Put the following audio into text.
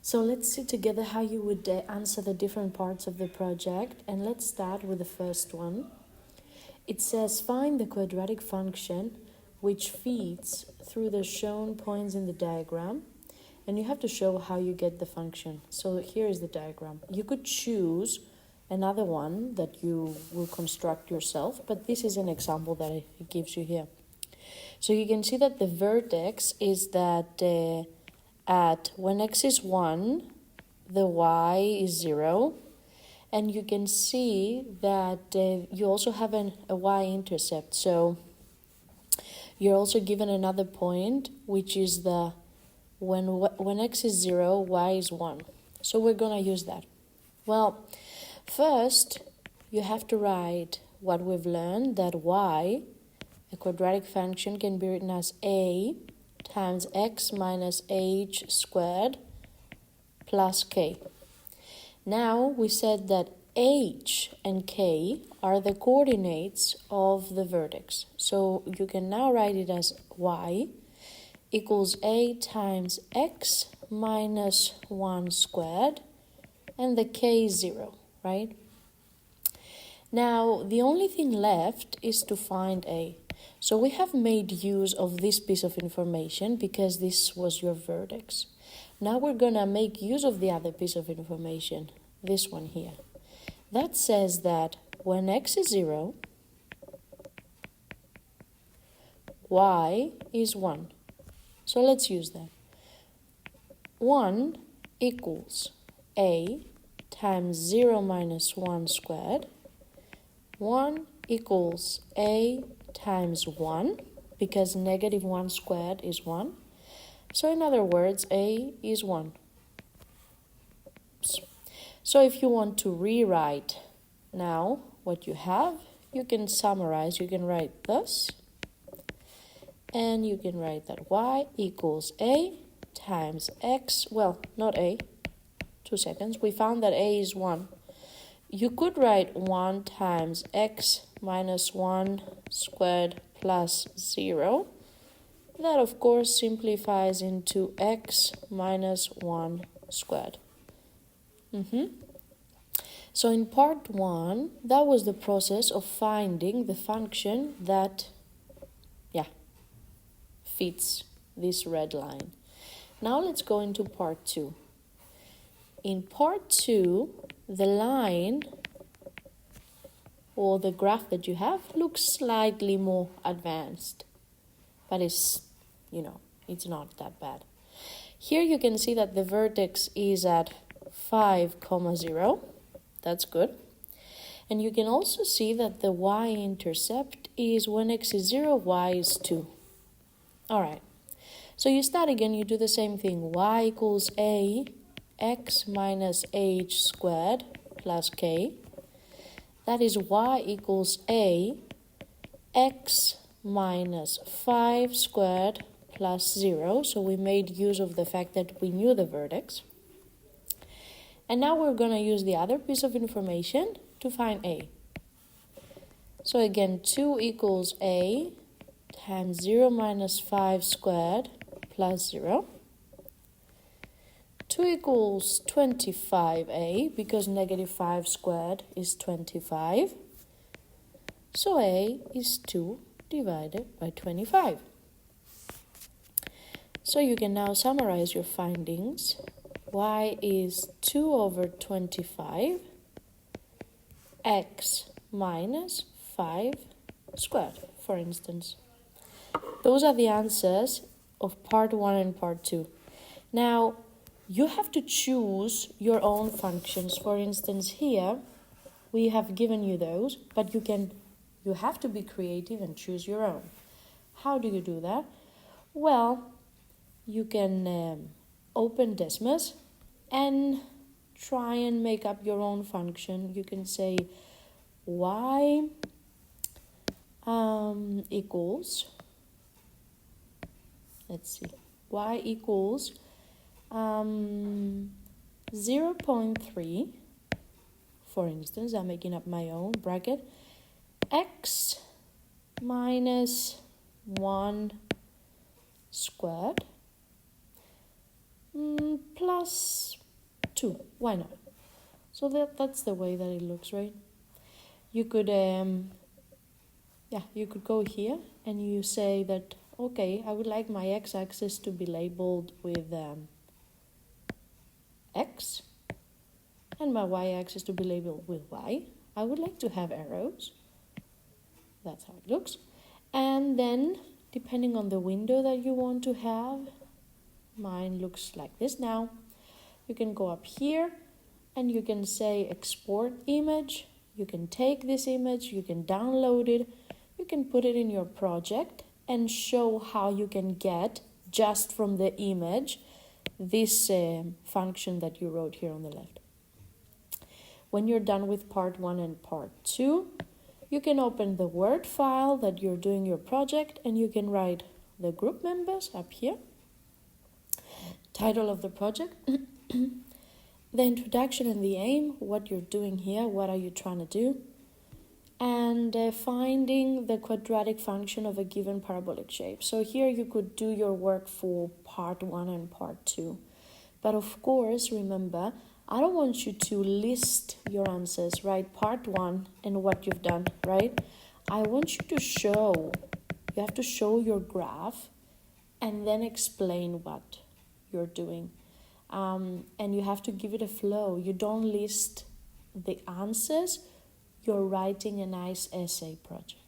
So let's see together how you would answer the different parts of the project. And let's start with the first one. It says find the quadratic function which feeds through the shown points in the diagram. And you have to show how you get the function. So here is the diagram. You could choose another one that you will construct yourself, but this is an example that it gives you here. So you can see that the vertex is that at when x is 1, the y is 0. And you can see that you also have a y-intercept. So you're also given another point, which is the when x is 0, y is 1. So we're going to use that. Well, first, you have to write what we've learned, that y, a quadratic function, can be written as a times x minus h squared plus k. Now, we said that h and k are the coordinates of the vertex. So you can now write it as y equals a times x minus 1 squared, and the k is 0, right? Now, the only thing left is to find a. So we have made use of this piece of information because this was your vertex. Now we're going to make use of the other piece of information, this one here. That says that when x is 0, y is 1. So let's use that. 1 equals a times 0 minus 1 squared. 1 equals a times 1, because negative 1 squared is 1. So in other words, a is 1. So if you want to rewrite now what you have, you can summarize. You can write this. And you can write that y equals a times x, well, not a, 2 seconds. We found that a is 1. You could write 1 times x minus 1 squared plus 0. That, of course, simplifies into x minus 1 squared. So in part 1, that was the process of finding the function that, fits this red line. Now let's go into part 2. In part 2, the line or the graph that you have looks slightly more advanced, but it's not that bad. Here you can see that the vertex is at 5, 0. That's good. And you can also see that the y-intercept is when x is 0, y is 2. All right. So you start again, you do the same thing. Y equals a x minus h squared plus k. That is y equals a x minus 5 squared plus 0. So we made use of the fact that we knew the vertex. And now we're going to use the other piece of information to find a. So again, 2 equals a times 0 minus 5 squared plus 0. 2 equals 25a, because negative 5 squared is 25. So a is 2 divided by 25. So you can now summarize your findings. Y is 2 over 25, x minus 5 squared, for instance. Those are the answers of part 1 and part 2. Now, you have to choose your own functions. For instance, here, we have given you those, but you have to be creative and choose your own. How do you do that? Well, you can open Desmos and try and make up your own function. You can say y equals, y equals 0.3, for instance, I'm making up my own bracket, x minus 1 squared plus 2. Why not? So that's the way that it looks, right? You could, you could go here and you say that, okay, I would like my x-axis to be labeled with x and my y-axis to be labeled with y. I would like to have arrows. That's how it looks. And then, depending on the window that you want to have, mine looks like this now. You can go up here and you can say export image. You can take this image, you can download it, you can put it in your project and show how you can get, just from the image, this function that you wrote here on the left. When you're done with part 1 and part 2, you can open the Word file that you're doing your project and you can write the group members up here, title of the project, the introduction and the aim, what you're doing here, what are you trying to do, and finding the quadratic function of a given parabolic shape. So here you could do your work for part 1 and part 2. But of course, remember, I don't want you to list your answers, right? Part 1 and what you've done, right? I want you to show. You have to show your graph and then explain what you're doing. And you have to give it a flow. You don't list the answers. You're writing a nice essay project.